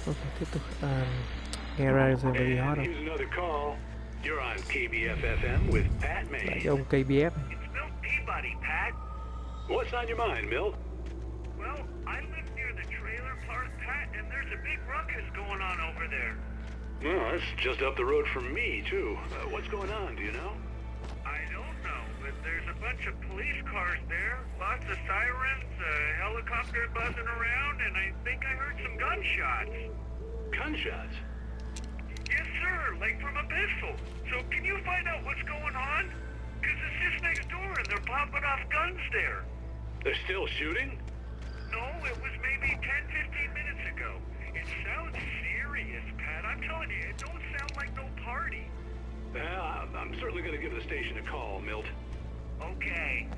Ok, tiếp tục nghe radio xem có gì hot không. Here's another call. You're on KBFFM with Pat Lại Maine. cái ông KBF này. It's Milt Peabody, Pat. What's on your mind, Milt? Well, I live near the trailer park, Pat, and there's a big ruckus going on over there. Well, that's just up the road from me, too. What's going on, do you know? I don't know, but there's a bunch of police cars there, lots of sirens, a helicopter buzzing around, and I think I heard some gunshots. Gunshots? Yes, sir, like from a pistol. So can you find out what's going on? Because it's just next door and they're popping off guns there. They're still shooting? No, it was maybe 10-15 minutes ago. It sounds serious, Pat. I'm telling you, it don't sound like no party. Well, I'm certainly going to give the station a call, Milt. Okay.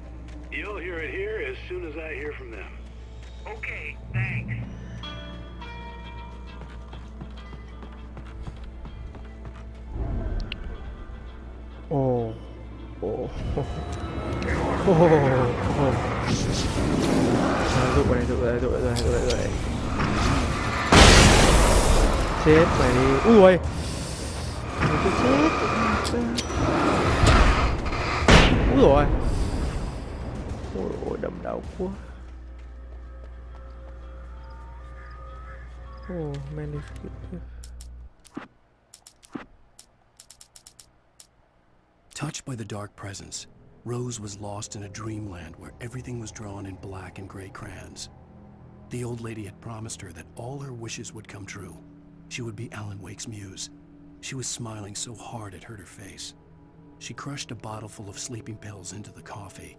You'll hear it here as soon as I hear from them. Okay, thanks. Ồ. Ồ. Dụ này, dụ rồi. Chết mày đi. Ui ôi. Tôi chết. Úi rồi. Ôi đâm đau quá. Ồ, Maine tiếp. Touched by the dark presence, Rose was lost in a dreamland where everything was drawn in black and gray crayons. The old lady had promised her that all her wishes would come true. She would be Alan Wake's muse. She was smiling so hard it hurt her face. She crushed a bottle full of sleeping pills into the coffee.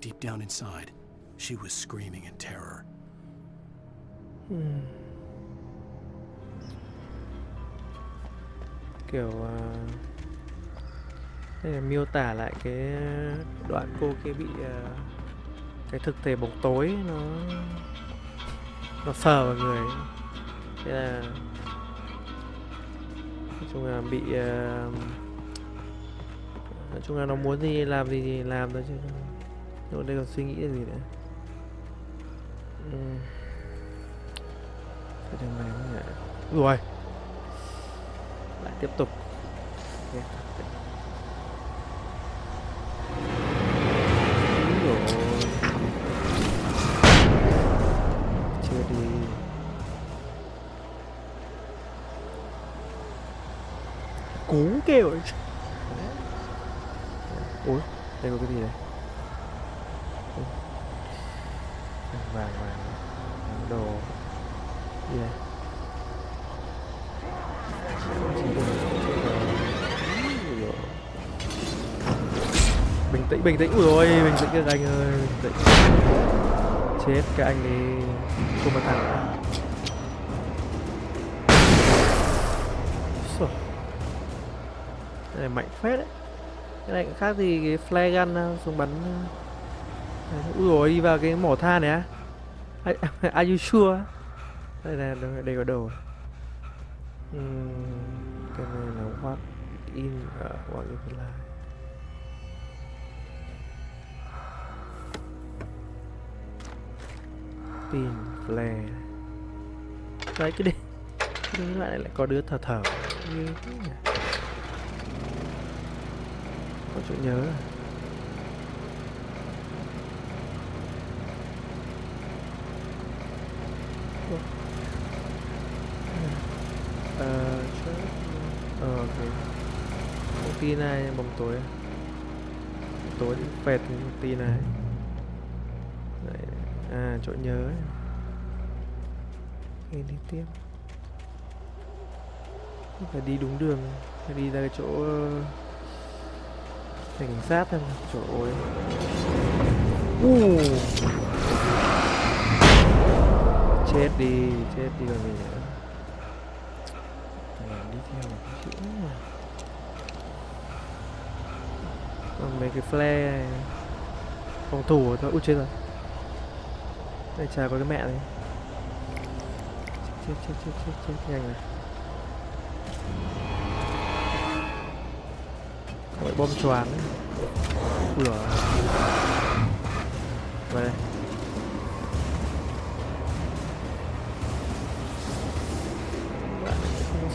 Deep down inside, she was screaming in terror. Kiểu đây là miêu tả lại cái đoạn cô kia bị cái thực thể bóng tối nó sờ vào người ấy. Thế là nói chung là bị nói chung là nó muốn gì làm gì thì làm thôi chứ nó đây còn suy nghĩ là gì nữa. Cái thằng này nó nhả rồi lại tiếp tục. Chưa đi. Cú kêu ấy. Ủa, đây có cái gì này? Vàng đồ gì này? Bình tĩnh, ui ôi, bình tĩnh các anh ơi, bình tĩnh. Chết các anh đi không có thằng nữa. Cái này mạnh phết đấy. Cái này khác gì cái flare gun súng bắn. Ui dồi đi vào cái mỏ than này á. Are you sure? Đây có đồ. Cái này là what in what you can like. Pin flare. Đấy cái bạn này lại có đứa thở như thế nhỉ? Có chỗ nhớ à? Okay. Công ty này bóng tối phệt công ty này. Đấy. À chỗ nhớ ấy. Okay, đi tiếp. Phải đi đúng đường, phải đi ra cái chỗ cảnh sát thôi. Trời ơi. Chết đi còn gì nữa. Đi theo một cái chữ mà. Còn mấy cái flare này phòng thủ thôi. Ui chết rồi. Đây chả có cái mẹ này. Chết nhanh rồi. Gọi bom choáng đấy. Ui giời. Vào đây.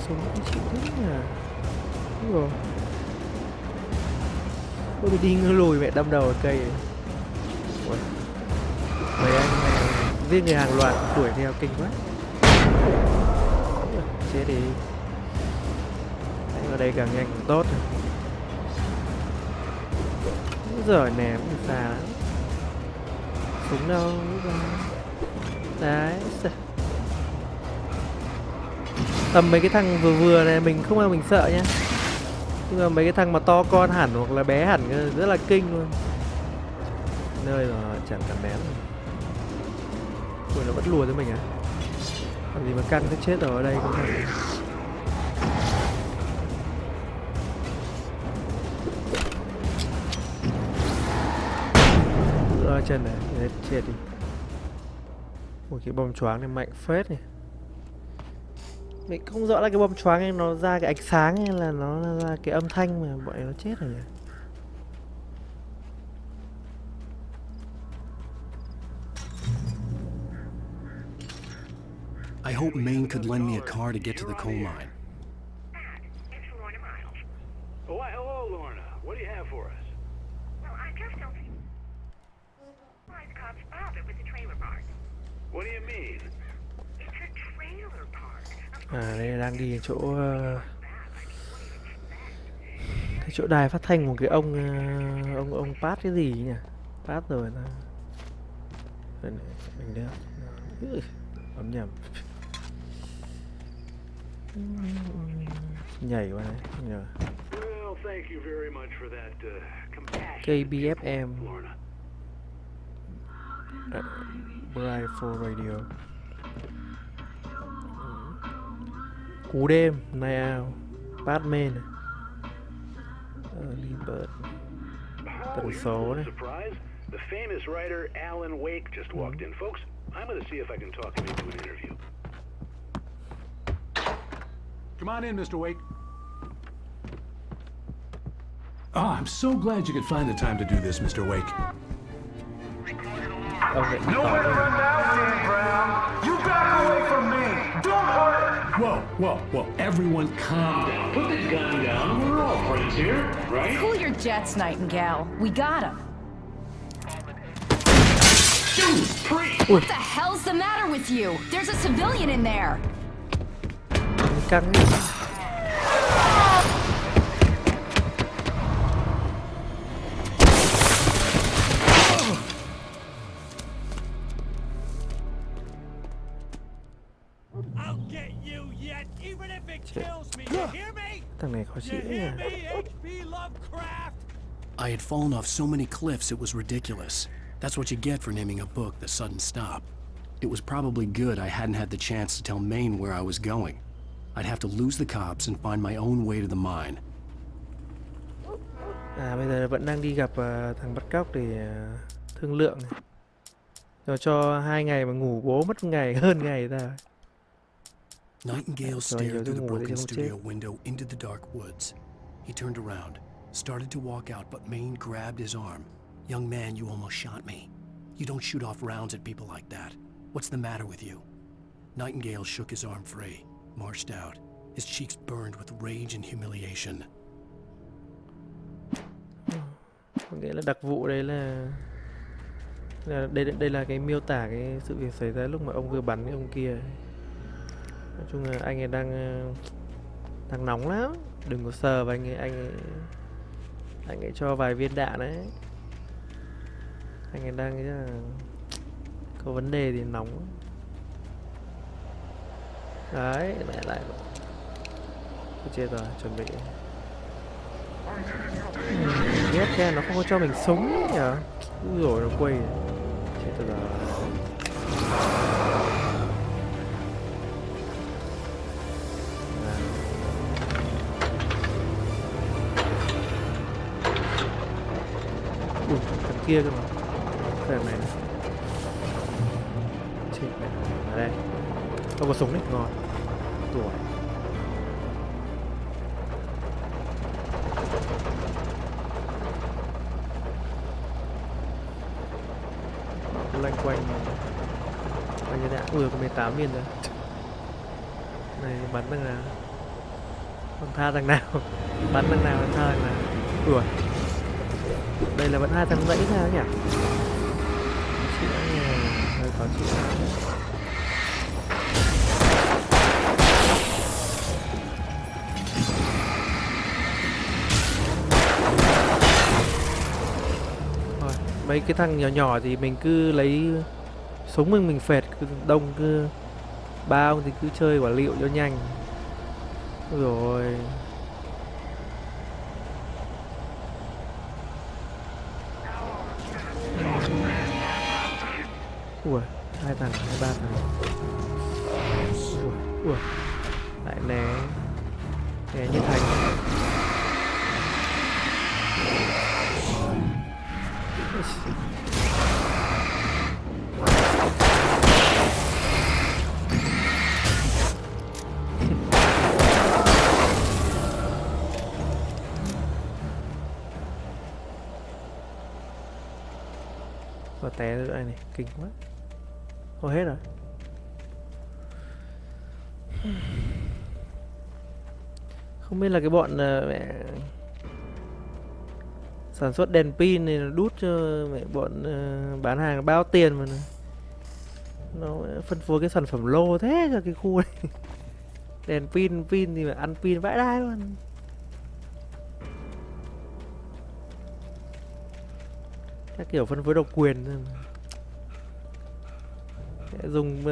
súng cái chị thế à? Đúng rồi. Ôi tôi đi lùi mẹ đâm đầu vào cây này. Ủa? Mấy anh giết người hàng loạt đuổi theo kinh quá. Chết đi. Anh ở đây càng nhanh càng tốt. Giỏi ném thì xa lắm. Súng đâu? Đấy. Tầm mấy cái thằng vừa vừa này mình không bao mình sợ nhá. Nhưng mà mấy cái thằng mà to con hẳn hoặc là bé hẳn rất là kinh luôn. Nơi mà chẳng cần ném. Ui nó vẫn lùa cho mình à? Làm gì mà căng cái chết ở đây cũng phải. Dựa chân này, chết đi. Ui cái bom choáng này mạnh phết này. Mình không rõ là cái bom choáng ấy nó ra cái ánh sáng hay là nó ra cái âm thanh mà bọn nó chết rồi nhỉ? I hope Maine could lend me a car to get to the coal mine. It's Lorna Miles. Oh, why, hello, Lorna. What do you have for us? Well, I just don't think why the cops bothered with the trailer park. What do you mean? It's a trailer park. À đây đang đi chỗ cái chỗ đài phát thanh của cái ông Pat cái gì nhỉ? Pat rồi là mình đây bấm nhầm. Nhảy qua này nhờ. Well, thank you very much for that compassion. KBFM Lorna. Bright for Radio. Cú đêm now Batman Early Bird. Tần Oh, số you're đấy. surprised? The famous writer Alan Wake just walked in. Folks, I'm going to see if I can talk him into an interview. Come on in, Mr. Wake. Oh, I'm so glad you could find the time to do this, Mr. Wake. Ông lại Nowhere to run now, Dan Brown. You back away from me. Don't hurt. Whoa. Everyone calm down. Put the gun down. We're all friends here, right? Cool your jets, Nightingale. We got him. Shoot, priest! What the hell's the matter with you? There's a civilian in there. căng. Thằng này khó chịu nhỉ. I had fallen off so many cliffs it was ridiculous. That's what you get for naming a book The Sudden Stop. It was probably good I hadn't had the chance to tell Maine where I was going. I'd have to lose the cops and find my own way to the mine. À bây giờ vẫn đang đi gặp thằng bắt cóc để thương lượng này. Rồi cho 2 ngày mà ngủ bố mất ngày hơn ngày ra. Nightingale stared through the broken studio window into the dark woods. He turned around, started to walk out, but Maine grabbed his arm. Young man, you almost shot me. You don't shoot off rounds at people like that. What's the matter with you? Nightingale shook his arm free, marched out, his cheeks burned with rage and humiliation. Có nghĩa là đặc vụ đấy là đây là cái miêu tả cái sự việc xảy ra lúc mà ông vừa bắn cái ông kia. Nói chung là anh ấy đang nóng lắm, đừng có sờ vào anh ấy cho vài viên đạn đấy. Anh ấy đang rất là có vấn đề thì nóng. Đấy, lại chết rồi, chuẩn bị. Ghét ra nó không có cho mình súng nhỉ. Úi dồi nó quay. Chết rồi. Ui, thằng kia cơ mà. Thằng này. Chết này. Ở đây. Không có súng đấy, ngon. Tuổi. Loanh quanh bao nhiêu đạn, có 18 viên rồi. Này bắn bằng nào. Còn tha thằng nào? Bắn thằng nào tha thằng nào? Ủa, đây là vẫn hai thằng dãy sao nhỉ? Chịu nhỉ, hơi khó chịu. Rồi, mấy cái thằng nhỏ nhỏ thì mình cứ lấy súng mình phệt, cứ đông cứ ba ông thì cứ chơi quả liệu cho nhanh. Rồi ui, hai thằng, hai ba thằng. Ui, lại né, né như thành. Và té ra đây này, kinh quá. Ô hết rồi. Không biết là cái bọn mẹ sản xuất đèn pin này nó đút cho mẹ bọn bán hàng bao tiền mà nó phân phối cái sản phẩm lô thế cho cái khu này. Đèn pin thì mà ăn pin vãi đai luôn. Các kiểu phân phối độc quyền thôi mà. Dùng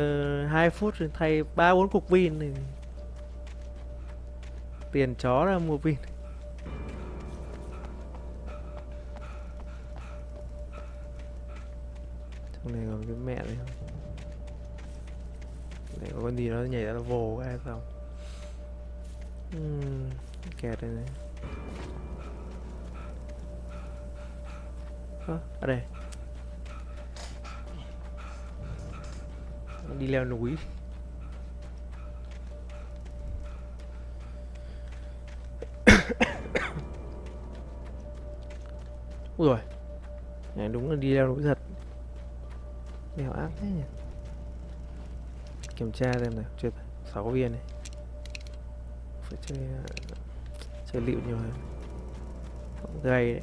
2 phút rồi thay 3-4 cục pin này. Tiền chó ra mua pin. Trong này còn cái mẹ này không? Này có con gì nó nhảy ra nó vồ cái hay không? Kẹt đây này. Ở đây. Đi leo núi. Ui rồi, này đúng là đi leo núi thật. Mèo ác thế nhỉ. Kiểm tra xem nào, chưa 6 viên này. Phải chơi liệu nhiều hơn. Gầy đấy.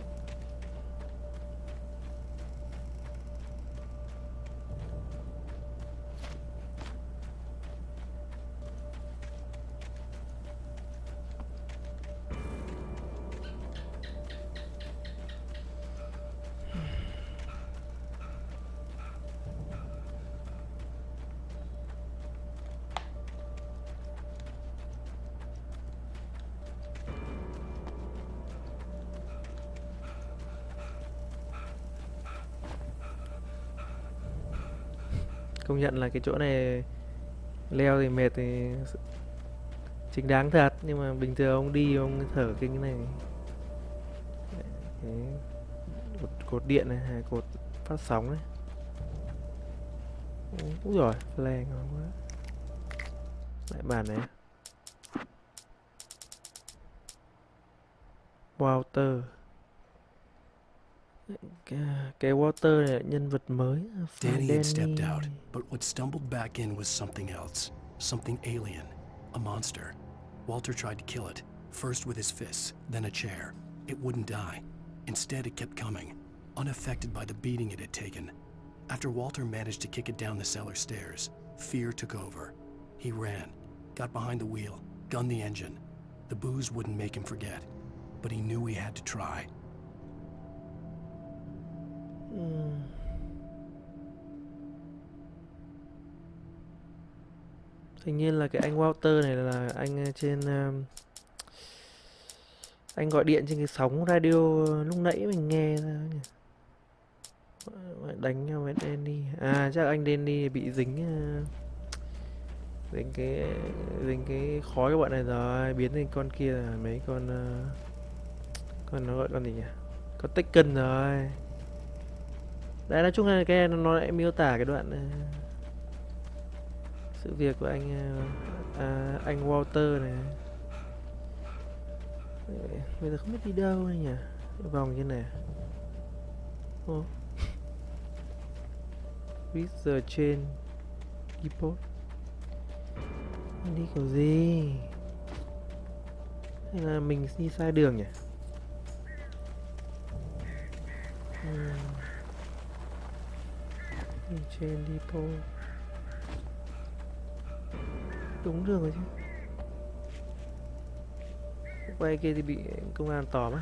Công nhận là cái chỗ này leo thì mệt thì chính đáng thật, nhưng mà bình thường ông đi ông thở cái này. Cái cột điện này hay cột phát sóng này. Úi rồi, flag ngon quá. Lại bàn này. Walter. Cái Walter này là nhân vật mới. Danny had stepped out, but what stumbled back in was something else. Something alien. A monster. Walter tried to kill it, first with his fists, then a chair. It wouldn't die. Instead, it kept coming, unaffected by the beating it had taken. After Walter managed to kick it down the cellar stairs, fear took over. He ran, got behind the wheel, gunned the engine. The booze wouldn't make him forget, but he knew he had to try. Hình như là cái anh Walter này là anh trên anh gọi điện trên cái sóng radio lúc nãy mình nghe ra nhỉ. Đánh nhau với Danny. À chắc anh Danny bị dính cái khói của bọn này rồi, biến thành con kia là mấy con nó gọi con gì nhỉ? Con Taken rồi. Đấy, nói chung là cái nó lại miêu tả cái đoạn sự việc của anh Walter này. Bây giờ không biết đi đâu đây nhỉ? Vòng như này. Oh. With the chain depot. Đi kiểu gì? Hay là mình đi sai đường nhỉ? Đi trên depot. Đúng đường rồi chứ. Quay kia thì bị công an tóm á.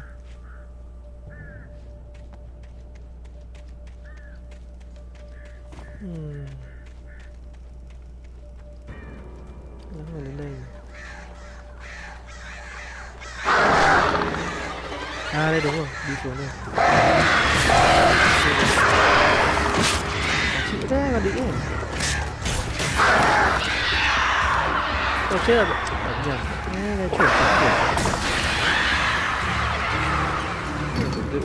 Lắm rồi đến đây. À đây đúng rồi, đi xuống đây. Chịu thế mà đĩ. Tôi chết rồi. Nhầm. Nghe chuyển. Giữ.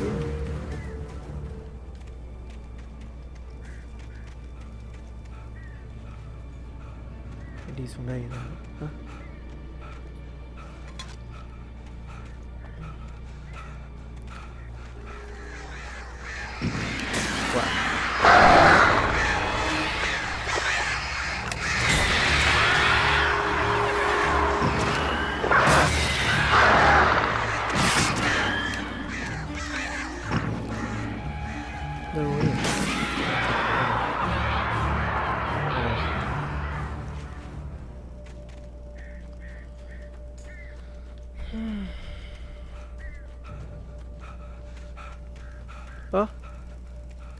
Đi xuống đây rồi. Hả? Ơ,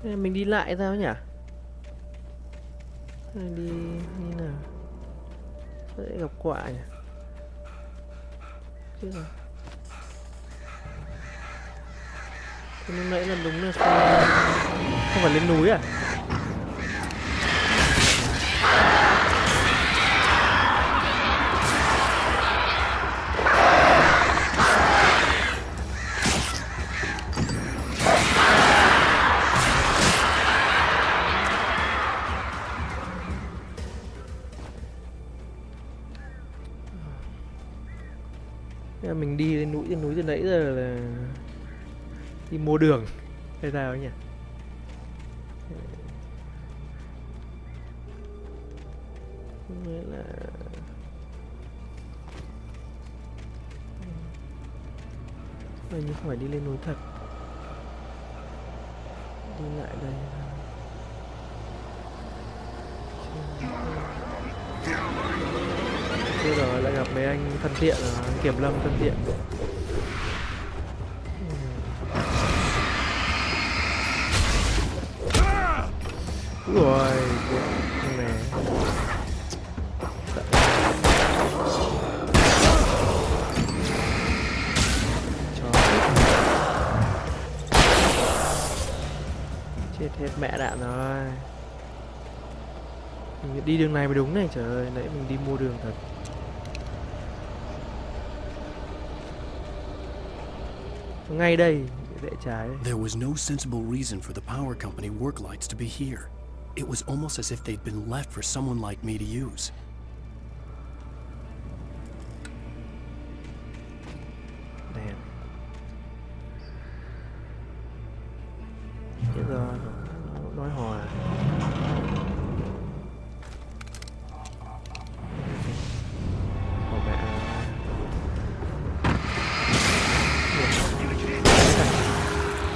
mình đi lại sao nhỉ? Đi như nào? Sao lại gặp quạ nhỉ? Chết rồi. Thế lúc nãy là đúng là không phải lên núi à? Mình đi lên núi từ nãy giờ là đi mua đường hay sao nhỉ? Nghĩa là hình như không phải đi lên núi thật, đi lại đây. Bây giờ lại gặp mấy anh thân thiện, kiểm lâm thân thiện. Rồi, này. Chết hết mẹ đạn rồi. Mình đi đường này mới đúng này, trời ơi, nãy mình đi mua đường thật. Ngay đây, rẽ trái. There was no sensible reason for the power company work lights to be here. It was almost as if they'd been left for someone like me to use. Đèn. Bây giờ nó nói hòa.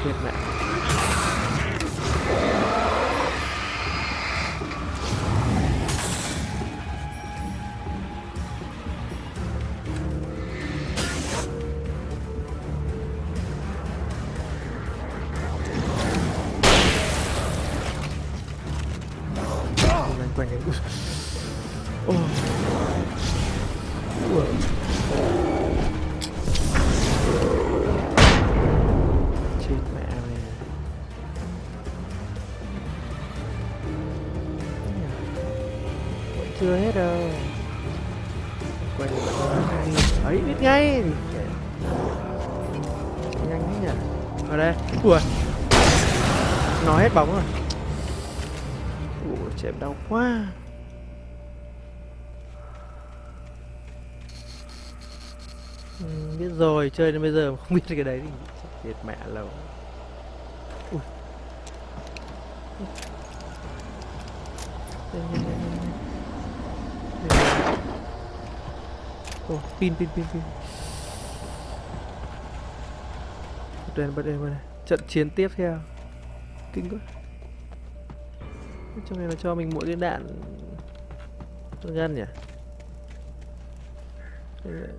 Chết mẹ. Quanh cái ôi chết mẹ này. Chưa hết đâu. Quay ấy biết ngay. Nhanh thế nhỉ. Ở đây. Ui. Nó hết bóng rồi. Ủa chém đau quá. Biết rồi, chơi đến bây giờ mà không biết cái đấy thì chết mẹ lâu. Ui. Ồ, pin. bật đèn này. Trận chiến tiếp theo. Kinh quá. Trong này nó cho mình mỗi cái đạn gân nhỉ?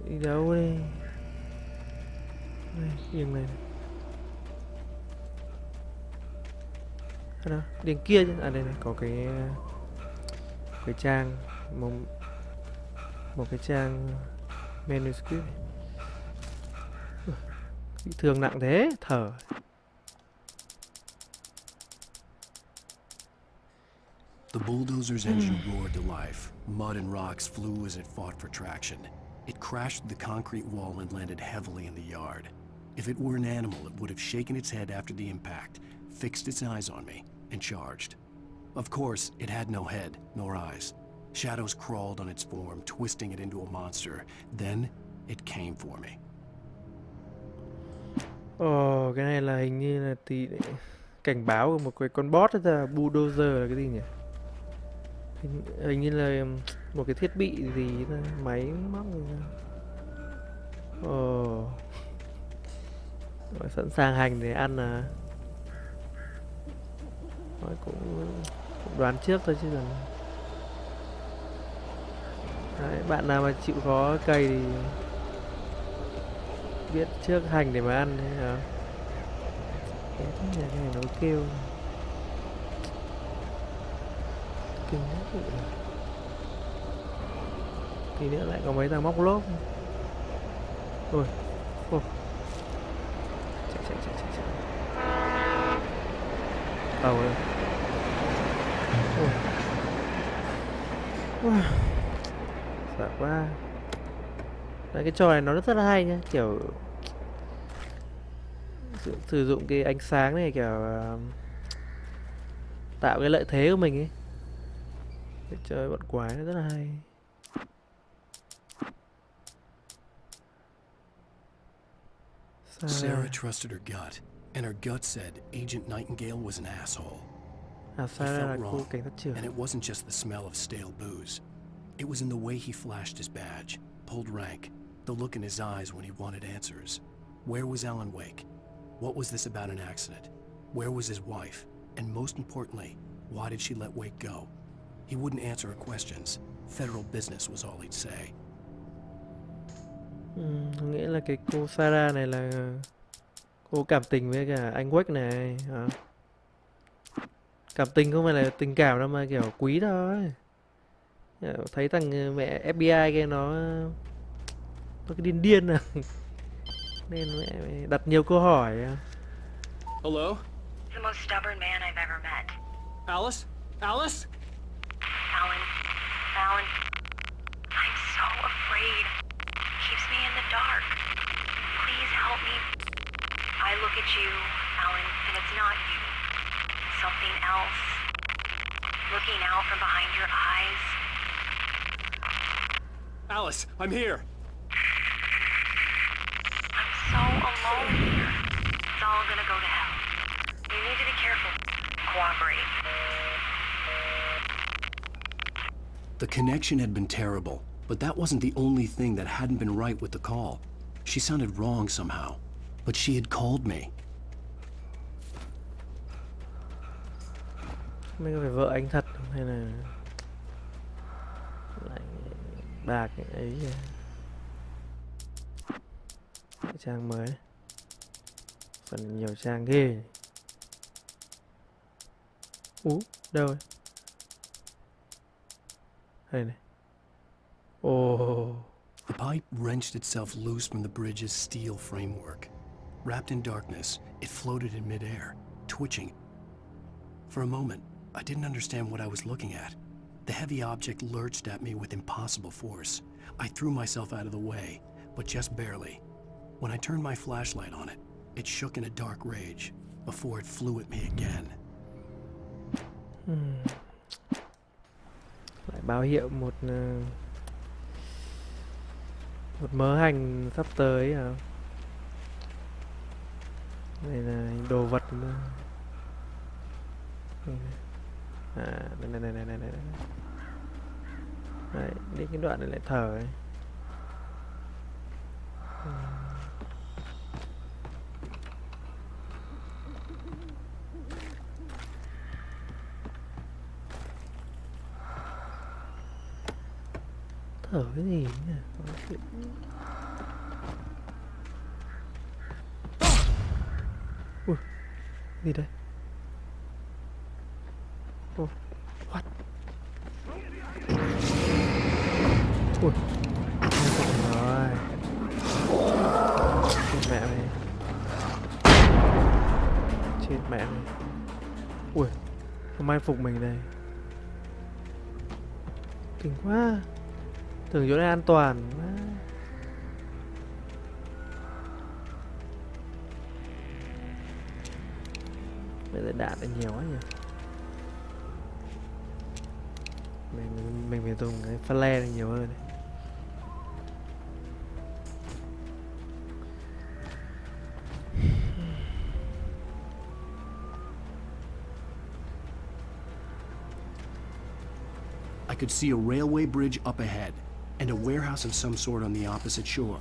Đi đâu đây? Đây, đường này. Đâu? Đường kia chứ. À đây này có cái trang một cái trang manuscript. Bị thương nặng thế, thở. The bulldoser's engine roared to life. Mud and rocks flew as it fought for traction. It crashed through the concrete wall and landed heavily in the yard. If it were an animal, it would have shaken its head after the impact, fixed its eyes on me, and charged. Of course, it had no head, nor eyes. Shadows crawled on its form, twisting it into a monster. Then, it came for me. Ồ, cái này là hình như là cảnh báo của một cái con boss hay là bulldozer là cái gì nhỉ? Hình như là một cái thiết bị gì đó, máy móc gì đó. Ồ, sẵn sàng hành để ăn à? Cũng đoán trước thôi chứ rằng. Đấy, bạn nào mà chịu khó cày thì biết trước hành để mà ăn đấy hả? Cái này nó kêu kinh lắm. Thì nữa lại có mấy thằng móc lốp. Ôi, ôi. Chạy. Tàu đây. Ôi. Sợ quá. Đấy, cái trò này nó rất là hay nhá, kiểu sử dụng cái ánh sáng này kiểu tạo cái lợi thế của mình ấy để chơi bọn quái nó rất là hay. Sarah trusted her gut, and her gut said Agent Nightingale was an asshole. He Sarah là felt cô wrong, cảnh sát trưởng. and it wasn't just the smell of stale booze. It was in the way he flashed his badge, pulled rank, the look in his eyes when he wanted answers. Where was Alan Wake? What was this about an accident? Where was his wife? And most importantly, why did she let Wake go? He wouldn't answer her questions. Federal business was all he'd say. Nghĩa là cái cô Sarah này là cô cảm tình với cả anh Wake này hả? Cảm tình không phải là tình cảm đâu mà kiểu quý thôi. Thấy thằng mẹ FBI kia nó cái điên à. Nên mẹ đặt nhiều câu hỏi. Hello? The most stubborn man I've ever met. Alice? Alice? Alan, I'm so afraid. Keeps me in the dark. Please help me. I look at you, Alan, and it's not you. Something else. Looking out from behind your eyes. Alice, I'm here. I'm so alone here. It's all gonna go to hell. You need to be careful. Cooperate. The connection had been terrible, but that wasn't the only thing that hadn't been right with the call. She sounded wrong somehow, but she had called me. Mấy có phải vợ anh thật hay là lại bà cái ấy à? Cái trang mới, phần nhiều trang ghê. Đâu rồi? Đây này. The pipe wrenched itself loose from the bridge's steel framework. Wrapped in darkness, it floated in midair, twitching. For a moment, I didn't understand what I was looking at. The heavy object lurched at me with impossible force. I threw myself out of the way, but just barely. When I turned my flashlight on it, it shook in a dark rage before it flew at me again. Lại báo hiệu một mớ hành sắp tới à? Đây là đồ vật. Đây. Đấy, đến cái đoạn này lại thở ấy. Thở cái gì nhỉ? Ui, gì đây? Oh, what? Ui, rồi. Chết mẹ mày. Chết mẹ mày. Ui, không ai phục mình đây. Kinh quá. Tưởng chỗ này an toàn quá. Bây giờ đạn lại nhiều quá nhỉ. Mình phải dùng cái pha le này nhiều hơn. I could see a railway bridge up ahead, and a warehouse of some sort on the opposite shore.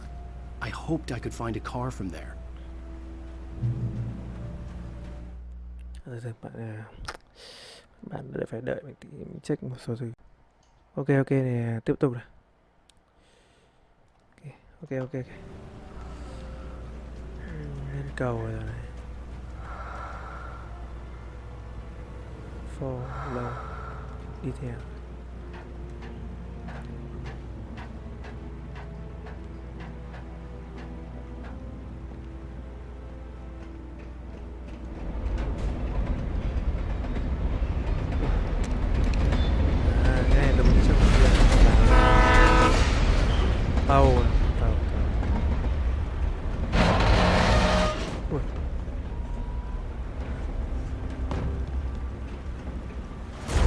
I hoped I could find a car from there. Bạn đợi phải đợi mình check một số thứ. Ok này, tiếp tục này. Ok. Lên cầu rồi này. Follow. Đi theo. Tàu. Ui.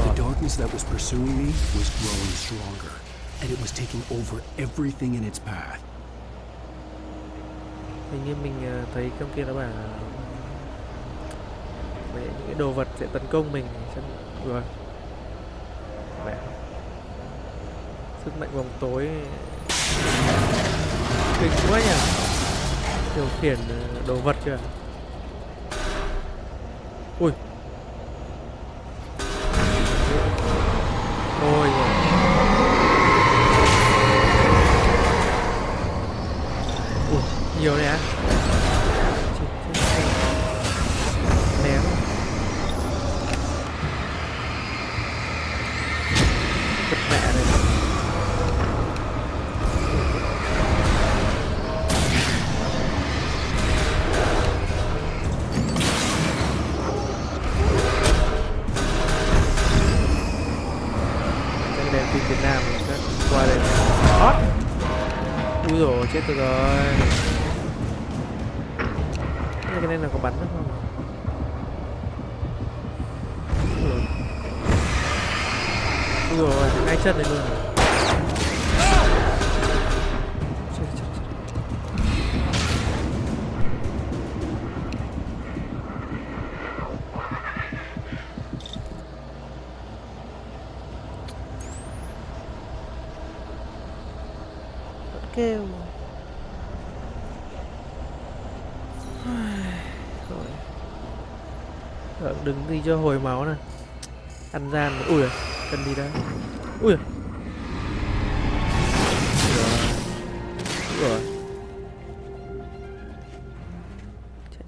The darkness that was pursuing me was growing stronger, and it was taking over everything in its path. Hình như mình thấy trong kia nó bảo là những cái đồ vật sẽ tấn công mình. Rồi. Mẹ. Sức mạnh bóng tối kinh quá nhỉ. Điều khiển đồ vật chưa? Ui. Ôi giời. Ui, nhiều đấy á. Ném. Vứt mẹ này. Việt Nam mình sẽ qua đây. Hot. Ui dồi, chết tôi rồi. Cái này là có bắn nữa không? Ui dồi, ngay chân này luôn. Kêu rồi. Đừng đi cho hồi máu nè. Ăn gian. Ui giời, cần đi đây. Ui giời.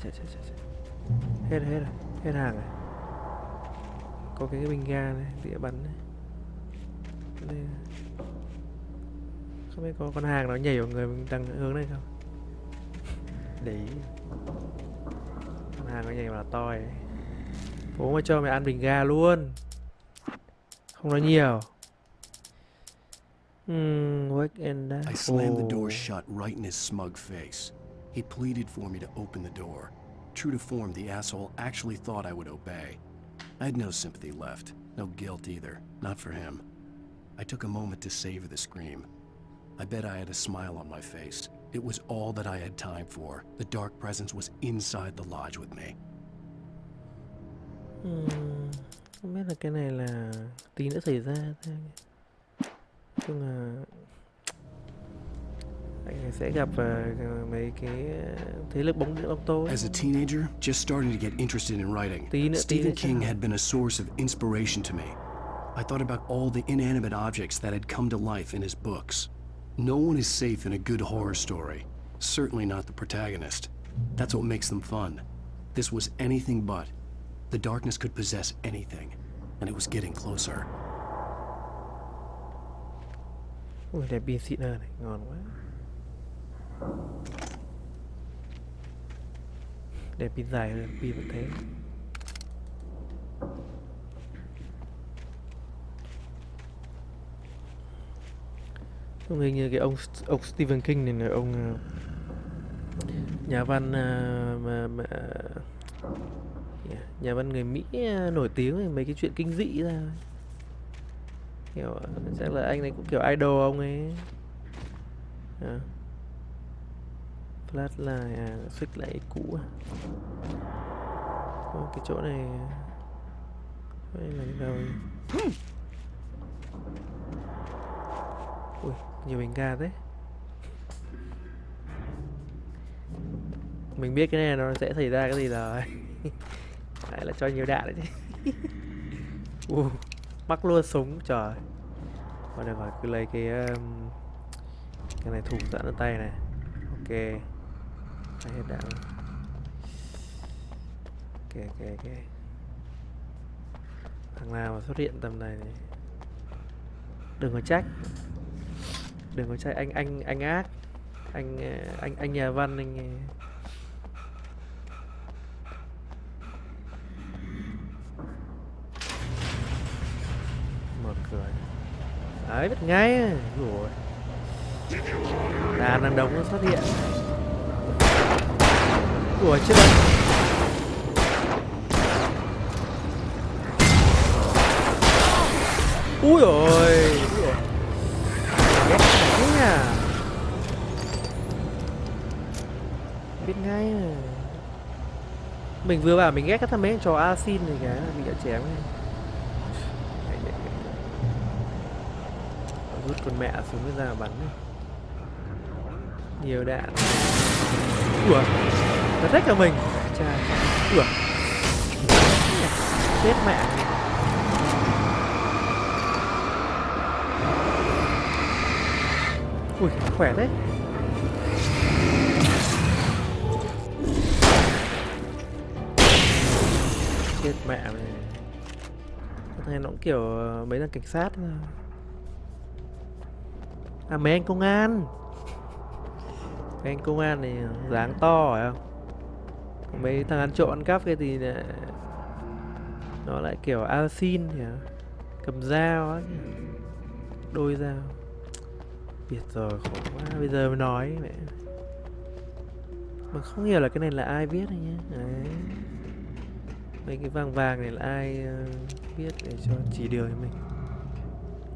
Chạy. Hết hàng này. Có cái bình ga này, dĩa bắn này. Đây. Không biết có con hàng nó nhảy vào người mình đang hướng này không? Để ý. Con hàng nó nhảy vào là toi. Bố mà cho mày ăn bình ga luôn. Không nói nhiều. Wake and I slammed the door shut right in his smug face. He pleaded for me to open the door. True to form, the asshole actually thought I would obey. I had no sympathy left, no guilt either, not for him. I took a moment to savor the scream. I bet I had a smile on my face. It was all that I had time for. The dark presence was inside the lodge with me. Không biết là cái này là tí nữa xảy ra. Nhưng mà anh sẽ gặp mấy cái thế lực bóng tối. As a teenager, just starting to get interested in writing, Stephen King had been a source of inspiration to me. I thought about all the inanimate objects that had come to life in his books. No one is safe in a good horror story. Certainly not the protagonist. That's what makes them fun. This was anything but. The darkness could possess anything, and it was getting closer. Ui, đèn pin xịn hơn này, ngon quá. Đèn pin dài hơn, pin vẫn thế. Không hình như cái ông Stephen King này là ông nhà văn nhà văn người Mỹ nổi tiếng về mấy cái chuyện kinh dị ra. Kiểu chắc là anh này cũng kiểu idol ông ấy. Flashlight xích lại cũ. Cái chỗ này là cái đâu? Ui, nhiều bình ga thế. Mình biết cái này nó sẽ xảy ra cái gì rồi. Lại là cho nhiều đạn đấy chứ. Mắc luôn súng, trời. Thôi được rồi, cứ lấy cái này thủng sẵn ở tay này. Ok. Đây hết đạn. Ok. Thằng nào mà xuất hiện tầm này thì đừng có trách. Đừng có trách anh ác. Anh nhà văn anh. Mở cửa. Đấy, biết ngay. Rồi. Đàn đống nó xuất hiện. Ủa chết rồi. Ui ôi. Ghét thế à. Biết ngay à. Mình vừa bảo mình ghét các thằng mấy trò asin này cái bị đã chém này. Rút con mẹ xuống cái ra bắn này. Nhiều đạn. Ủa, nó thích cả mình. Chà. Ủa. Chết mẹ. Ui, khỏe thế. Chết mẹ này. Cái thằng này nó cũng kiểu mấy thằng cảnh sát. À, mấy anh công an. Mấy anh công an này dáng to phải không? Còn mấy thằng ăn trộm ăn cắp cái thì nó lại kiểu asin nhỉ? Cầm dao á, đôi dao. Biết rồi, khổ quá, bây giờ mới nói mẹ. Mà không hiểu là cái này là ai viết này nhá. Đấy. Mấy cái vàng vàng này là ai viết để cho chỉ đường cho mình.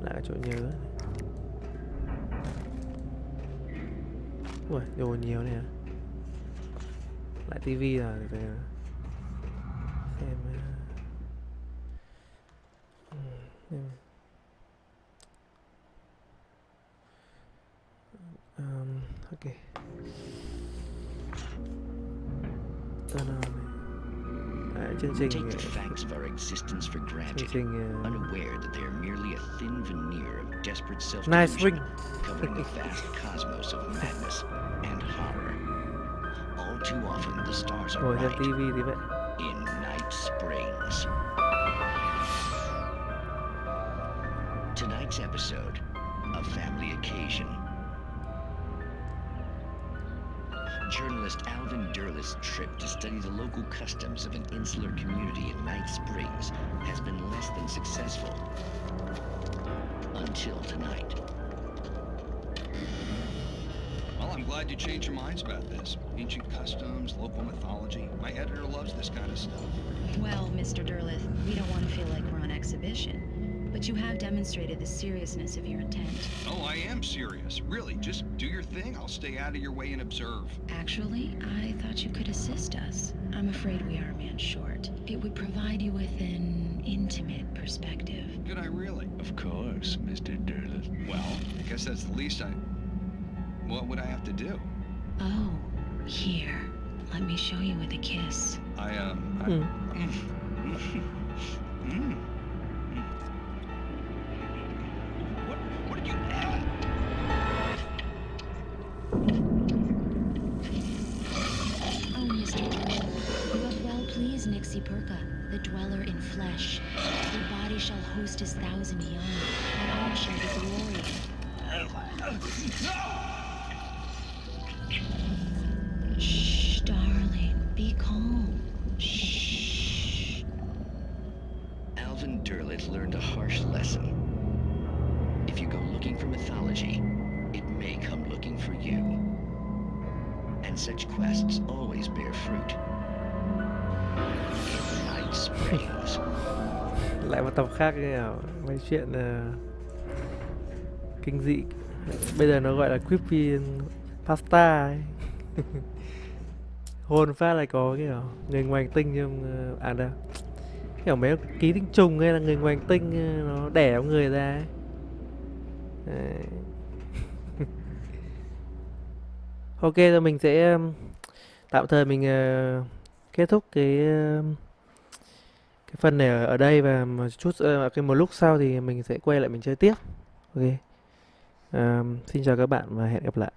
Lại chỗ nhớ này. Ui, đồ nhiều này à. Lại tivi rồi để xem. Ok. Chương trình Take the facts of our existence for granted, unaware that they are merely a thin veneer of desperate self-delusion, covering the vast cosmos of madness and horror. All too often, the stars are right in Night Springs. Tonight's episode, a family occasion. Journalist Alvin Derlis' trip to study the local customs of an insular community in Night Springs has been less than successful. Until tonight. Well, I'm glad you changed your minds about this. Ancient customs, local mythology. My editor loves this kind of stuff. Well, Mr. Derlis, we don't want to feel like we're on exhibition. But you have demonstrated the seriousness of your intent. Oh, I am serious. Really, just do your thing. I'll stay out of your way and observe. Actually, I thought you could assist us. I'm afraid we are a man short. It would provide you with an intimate perspective. Could I really? Of course, Mr. Derlis. Well, I guess that's the least What would I have to do? Oh, here. Let me show you with a kiss. Orca, the dweller in flesh. Your body shall host his 1,000 young, and all shall be glory. Shh, darling, be calm. Shh. Alvin Derlet learned a harsh lesson. If you go looking for mythology, it may come looking for you. And such quests always bear fruit. In Night Springs. Lại một tập khác cái mấy chuyện kinh dị. Bây giờ nó gọi là creepy pasta ấy. Hồn phát lại có cái người ngoài hành tinh trong đâu kiểu mấy ký tinh trùng hay là người ngoài hành tinh nó đẻ ông người ra ấy. Ok, rồi mình sẽ tạm thời mình kết thúc cái phần này ở đây, và một lúc sau thì mình sẽ quay lại mình chơi tiếp. Ok, xin chào các bạn và hẹn gặp lại.